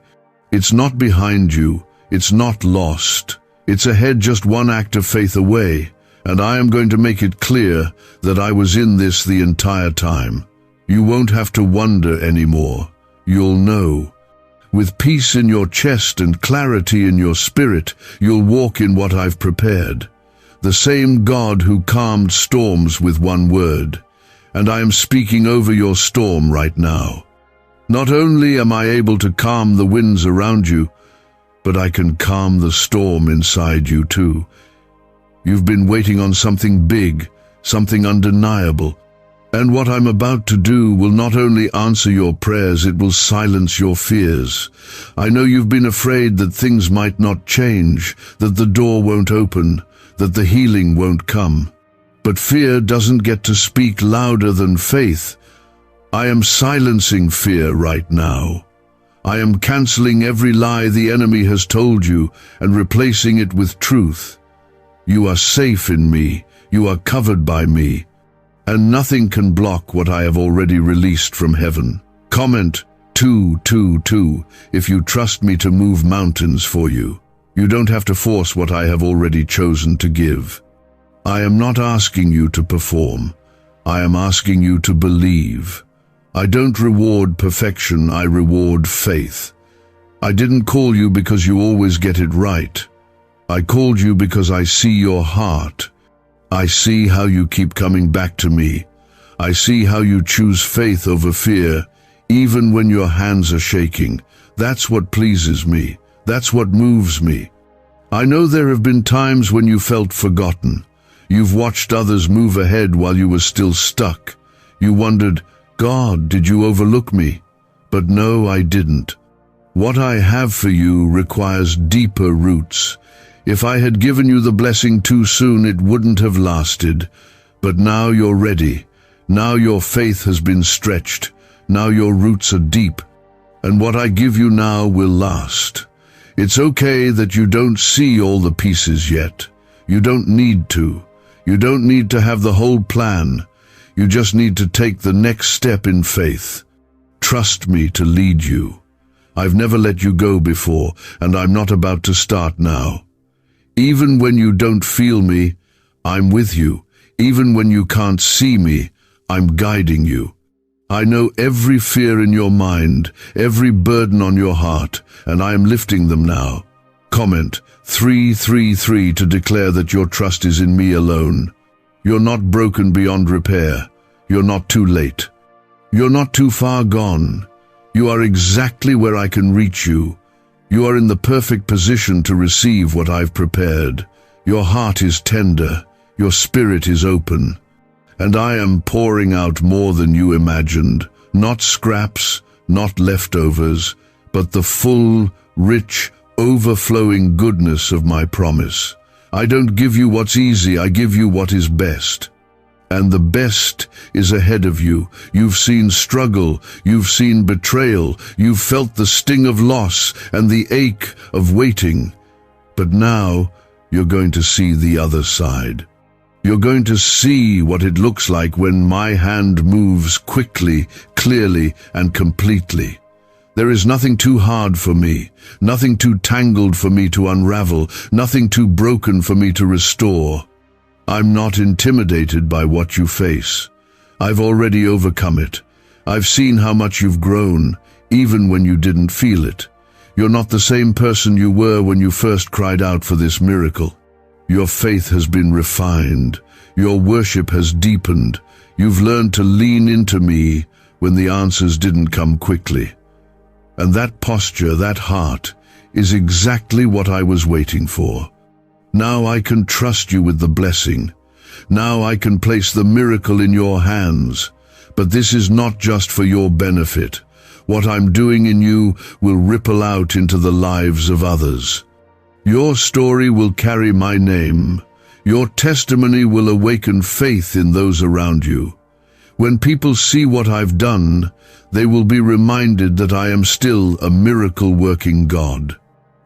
It's not behind you. It's not lost. It's ahead, just one act of faith away. And I am going to make it clear that I was in this the entire time. You won't have to wonder anymore. You'll know. With peace in your chest and clarity in your spirit, you'll walk in what I've prepared. The same God who calmed storms with one word. And I am speaking over your storm right now. Not only am I able to calm the winds around you, but I can calm the storm inside you too. You've been waiting on something big, something undeniable. And what I'm about to do will not only answer your prayers, it will silence your fears. I know you've been afraid that things might not change, that the door won't open, that the healing won't come. But fear doesn't get to speak louder than faith. I am silencing fear right now. I am canceling every lie the enemy has told you and replacing it with truth. You are safe in me. You are covered by me. And nothing can block what I have already released from heaven. Comment 222 if you trust me to move mountains for you. You don't have to force what I have already chosen to give. I am not asking you to perform. I am asking you to believe. I don't reward perfection, I reward faith. I didn't call you because you always get it right. I called you because I see your heart. I see how you keep coming back to me. I see how you choose faith over fear, even when your hands are shaking. That's what pleases me. That's what moves me. I know there have been times when you felt forgotten. You've watched others move ahead while you were still stuck. You wondered, God, did you overlook me? But no, I didn't. What I have for you requires deeper roots. If I had given you the blessing too soon, it wouldn't have lasted. But now you're ready. Now your faith has been stretched. Now your roots are deep. And what I give you now will last. It's okay that you don't see all the pieces yet. You don't need to. You don't need to have the whole plan. You just need to take the next step in faith. Trust me to lead you. I've never let you go before, and I'm not about to start now. Even when you don't feel me, I'm with you. Even when you can't see me, I'm guiding you. I know every fear in your mind, every burden on your heart, and I am lifting them now. Comment 333 to declare that your trust is in me alone. You're not broken beyond repair. You're not too late. You're not too far gone. You are exactly where I can reach you. You are in the perfect position to receive what I've prepared. Your heart is tender. Your spirit is open. And I am pouring out more than you imagined. Not scraps, not leftovers, but the full, rich, overflowing goodness of my promise. I don't give you what's easy, I give you what is best. And the best is ahead of you. You've seen struggle, you've seen betrayal, you've felt the sting of loss and the ache of waiting. But now you're going to see the other side. You're going to see what it looks like when my hand moves quickly, clearly, and completely. There is nothing too hard for me, nothing too tangled for me to unravel, nothing too broken for me to restore. I'm not intimidated by what you face. I've already overcome it. I've seen how much you've grown, even when you didn't feel it. You're not the same person you were when you first cried out for this miracle. Your faith has been refined. Your worship has deepened. You've learned to lean into me when the answers didn't come quickly. And that posture, that heart, is exactly what I was waiting for. Now I can trust you with the blessing. Now I can place the miracle in your hands. But this is not just for your benefit. What I'm doing in you will ripple out into the lives of others. Your story will carry my name. Your testimony will awaken faith in those around you. When people see what I've done, they will be reminded that I am still a miracle-working God.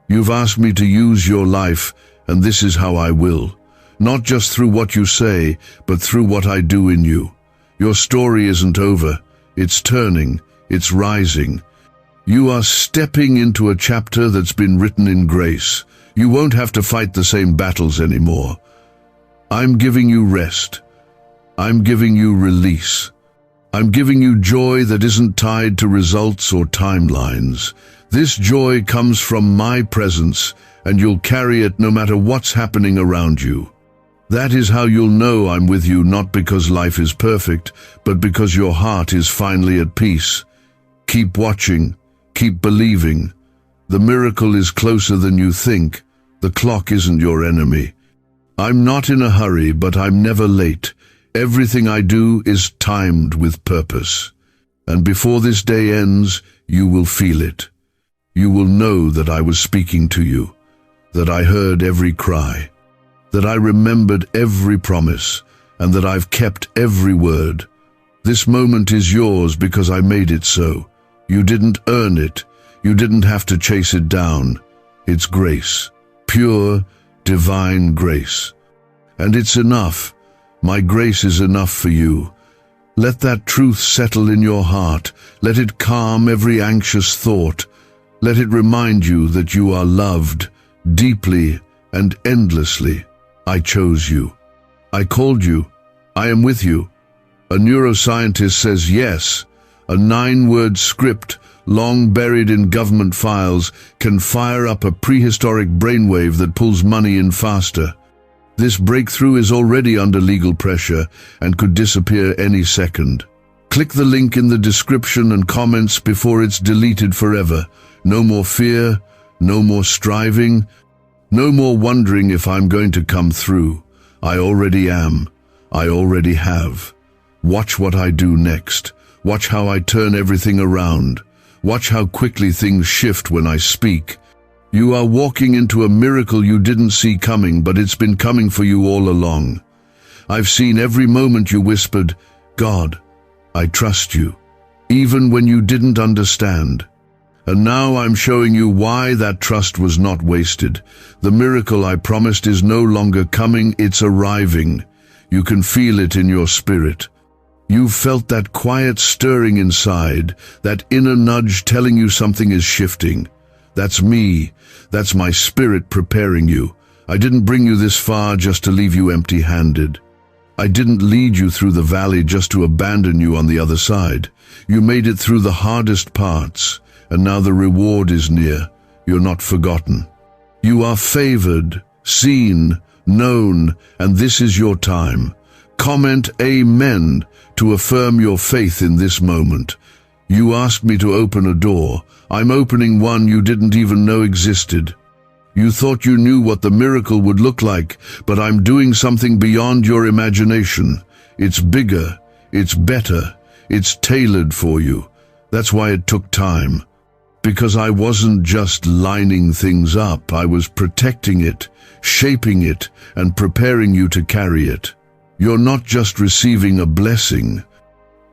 You've asked me to use your life, and this is how I will. Not just through what you say, but through what I do in you. Your story isn't over. It's turning. It's rising. You are stepping into a chapter that's been written in grace. You won't have to fight the same battles anymore. I'm giving you rest. I'm giving you release. I'm giving you joy that isn't tied to results or timelines. This joy comes from my presence, and you'll carry it no matter what's happening around you. That is how you'll know I'm with you, not because life is perfect, but because your heart is finally at peace. Keep watching. Keep believing. The miracle is closer than you think. The clock isn't your enemy. I'm not in a hurry, but I'm never late. Everything I do is timed with purpose. And before this day ends, you will feel it. You will know that I was speaking to you, that I heard every cry, that I remembered every promise, and that I've kept every word. This moment is yours because I made it so. You didn't earn it. You didn't have to chase it down. It's grace. Pure, divine grace. And it's enough. My grace is enough for you. Let that truth settle in your heart. Let it calm every anxious thought. Let it remind you that you are loved deeply and endlessly. I chose you. I called you. I am with you. A neuroscientist says yes. A 9-word script, long buried in government files, can fire up a prehistoric brainwave that pulls money in faster. This breakthrough is already under legal pressure and could disappear any second. Click the link in the description and comments before it's deleted forever. No more fear, no more striving, no more wondering if I'm going to come through. I already am. I already have. Watch what I do next. Watch how I turn everything around. Watch how quickly things shift when I speak. You are walking into a miracle you didn't see coming, but it's been coming for you all along. I've seen every moment you whispered, "God, I trust you," even when you didn't understand. And now I'm showing you why that trust was not wasted. The miracle I promised is no longer coming, it's arriving. You can feel it in your spirit. You've felt that quiet stirring inside, that inner nudge telling you something is shifting. That's me. That's my spirit preparing you. I didn't bring you this far just to leave you empty-handed. I didn't lead you through the valley just to abandon you on the other side. You made it through the hardest parts, and now the reward is near. You're not forgotten. You are favored, seen, known, and this is your time. Comment Amen to affirm your faith in this moment. You asked me to open a door. I'm opening one you didn't even know existed. You thought you knew what the miracle would look like, but I'm doing something beyond your imagination. It's bigger, it's better, it's tailored for you. That's why it took time. Because I wasn't just lining things up, I was protecting it, shaping it, and preparing you to carry it. You're not just receiving a blessing.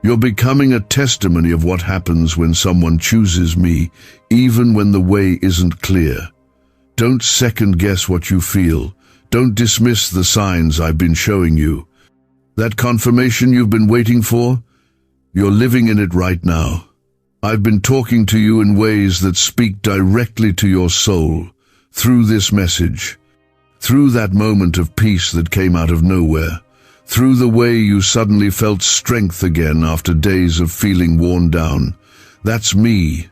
You're becoming a testimony of what happens when someone chooses me, even when the way isn't clear. Don't second-guess what you feel. Don't dismiss the signs I've been showing you. That confirmation you've been waiting for, you're living in it right now. I've been talking to you in ways that speak directly to your soul, through this message, through that moment of peace that came out of nowhere, through the way you suddenly felt strength again after days of feeling worn down. That's me.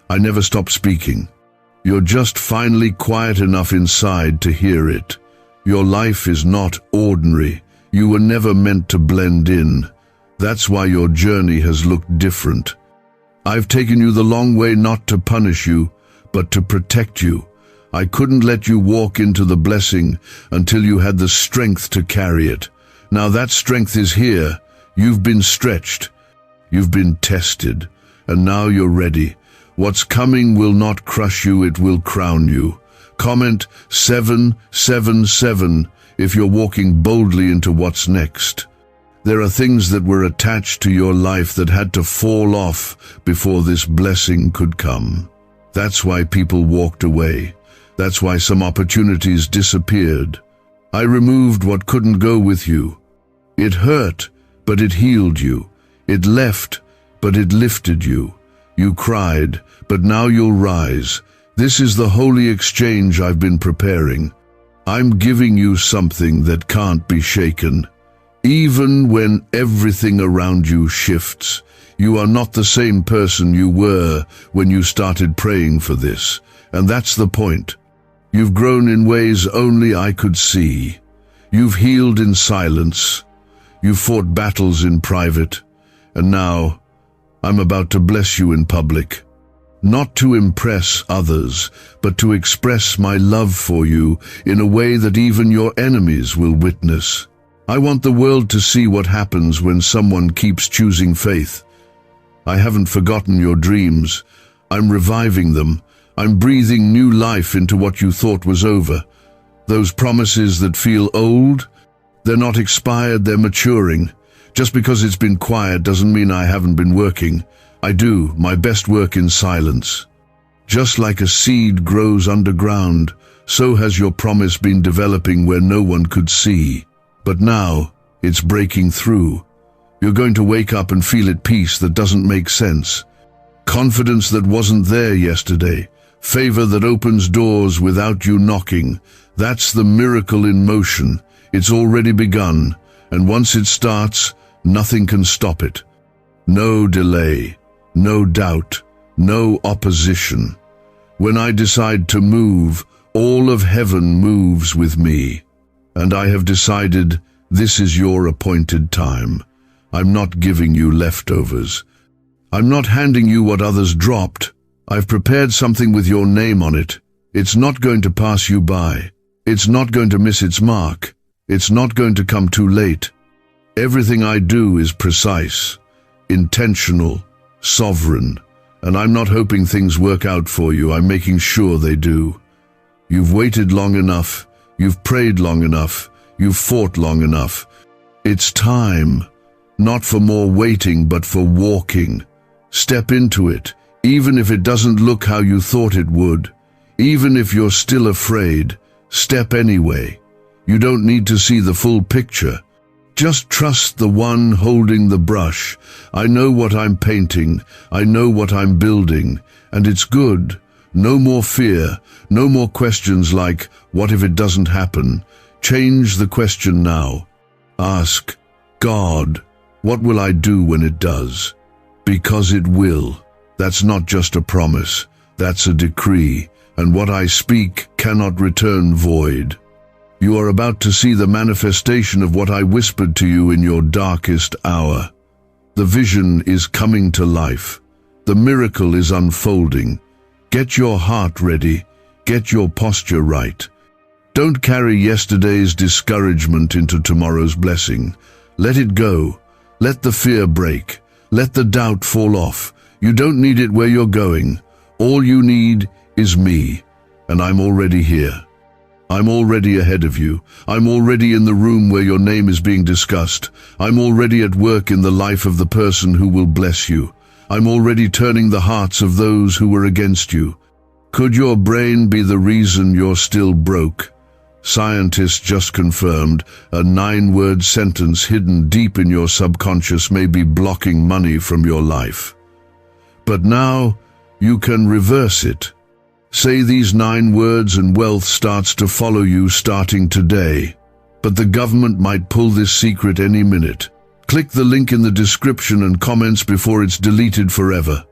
I never stop speaking. You're just finally quiet enough inside to hear it. Your life is not ordinary. You were never meant to blend in. That's why your journey has looked different. I've taken you the long way not to punish you, but to protect you. I couldn't let you walk into the blessing until you had the strength to carry it. Now that strength is here. You've been stretched. You've been tested. And now you're ready. What's coming will not crush you, it will crown you. Comment 777 if you're walking boldly into what's next. There are things that were attached to your life that had to fall off before this blessing could come. That's why people walked away. That's why some opportunities disappeared. I removed what couldn't go with you. It hurt, but it healed you. It left, but it lifted you. You cried, but now you'll rise. This is the holy exchange I've been preparing. I'm giving you something that can't be shaken. Even when everything around you shifts, you are not the same person you were when you started praying for this. And that's the point. You've grown in ways only I could see. You've healed in silence. You've fought battles in private. And now, I'm about to bless you in public. Not to impress others, but to express my love for you in a way that even your enemies will witness. I want the world to see what happens when someone keeps choosing faith. I haven't forgotten your dreams. I'm reviving them. I'm breathing new life into what you thought was over. Those promises that feel old, they're not expired, they're maturing. Just because it's been quiet doesn't mean I haven't been working. I do my best work in silence. Just like a seed grows underground, so has your promise been developing where no one could see. But now, it's breaking through. You're going to wake up and feel at peace that doesn't make sense. Confidence that wasn't there yesterday. Favor that opens doors without you knocking. That's the miracle in motion. It's already begun, and once it starts, nothing can stop it. No delay, no doubt, no opposition. When I decide to move, all of heaven moves with me. And I have decided this is your appointed time. I'm not giving you leftovers. I'm not handing you what others dropped. I've prepared something with your name on it. It's not going to pass you by. It's not going to miss its mark. It's not going to come too late. Everything I do is precise, intentional, sovereign, and I'm not hoping things work out for you. I'm making sure they do. You've waited long enough. You've prayed long enough. You've fought long enough. It's time, not for more waiting, but for walking. Step into it, even if it doesn't look how you thought it would. Even if you're still afraid, step anyway. You don't need to see the full picture. Just trust the one holding the brush. I know what I'm painting. I know what I'm building. And it's good. No more fear. No more questions like, what if it doesn't happen? Change the question now. Ask, God, what will I do when it does? Because it will. That's not just a promise. That's a decree. And what I speak cannot return void. You are about to see the manifestation of what I whispered to you in your darkest hour. The vision is coming to life. The miracle is unfolding. Get your heart ready. Get your posture right. Don't carry yesterday's discouragement into tomorrow's blessing. Let it go. Let the fear break. Let the doubt fall off. You don't need it where you're going. All you need is me, and I'm already here. I'm already ahead of you. I'm already in the room where your name is being discussed. I'm already at work in the life of the person who will bless you. I'm already turning the hearts of those who were against you. Could your brain be the reason you're still broke? Scientists just confirmed a 9-word sentence hidden deep in your subconscious may be blocking money from your life. But now, you can reverse it. Say these 9 words and wealth starts to follow you starting today. But the government might pull this secret any minute. Click the link in the description and comments before it's deleted forever.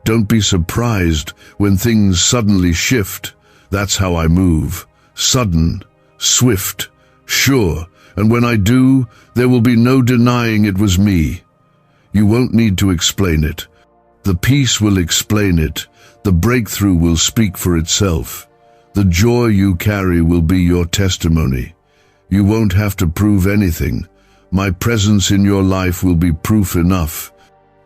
Don't be surprised when things suddenly shift. That's how I move. Sudden, swift, sure. And when I do, there will be no denying it was me. You won't need to explain it. The peace will explain it. The breakthrough will speak for itself. The joy you carry will be your testimony. You won't have to prove anything. My presence in your life will be proof enough.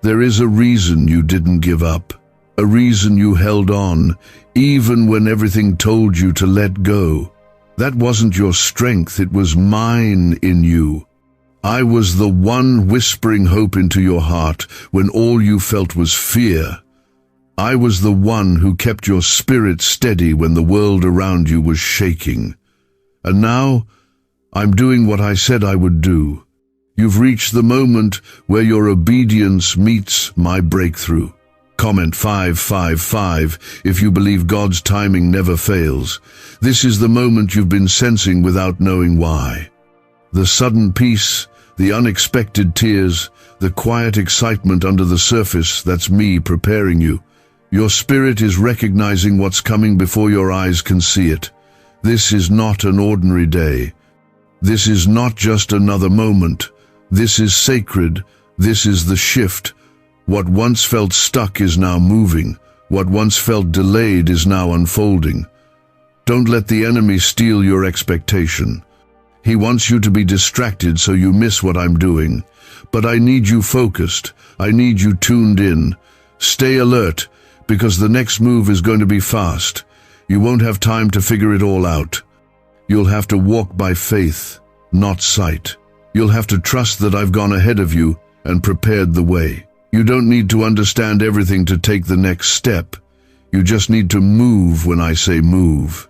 There is a reason you didn't give up. A reason you held on, even when everything told you to let go. That wasn't your strength, it was mine in you. I was the one whispering hope into your heart when all you felt was fear. I was the one who kept your spirit steady when the world around you was shaking. And now, I'm doing what I said I would do. You've reached the moment where your obedience meets my breakthrough. Comment 555 if you believe God's timing never fails. This is the moment you've been sensing without knowing why. The sudden peace, the unexpected tears, the quiet excitement under the surface, that's me preparing you. Your spirit is recognizing what's coming before your eyes can see it. This is not an ordinary day. This is not just another moment. This is sacred. This is the shift. What once felt stuck is now moving. What once felt delayed is now unfolding. Don't let the enemy steal your expectation. He wants you to be distracted so you miss what I'm doing. But I need you focused. I need you tuned in. Stay alert, because the next move is going to be fast. You won't have time to figure it all out. You'll have to walk by faith, not sight. You'll have to trust that I've gone ahead of you and prepared the way. You don't need to understand everything to take the next step. You just need to move when I say move.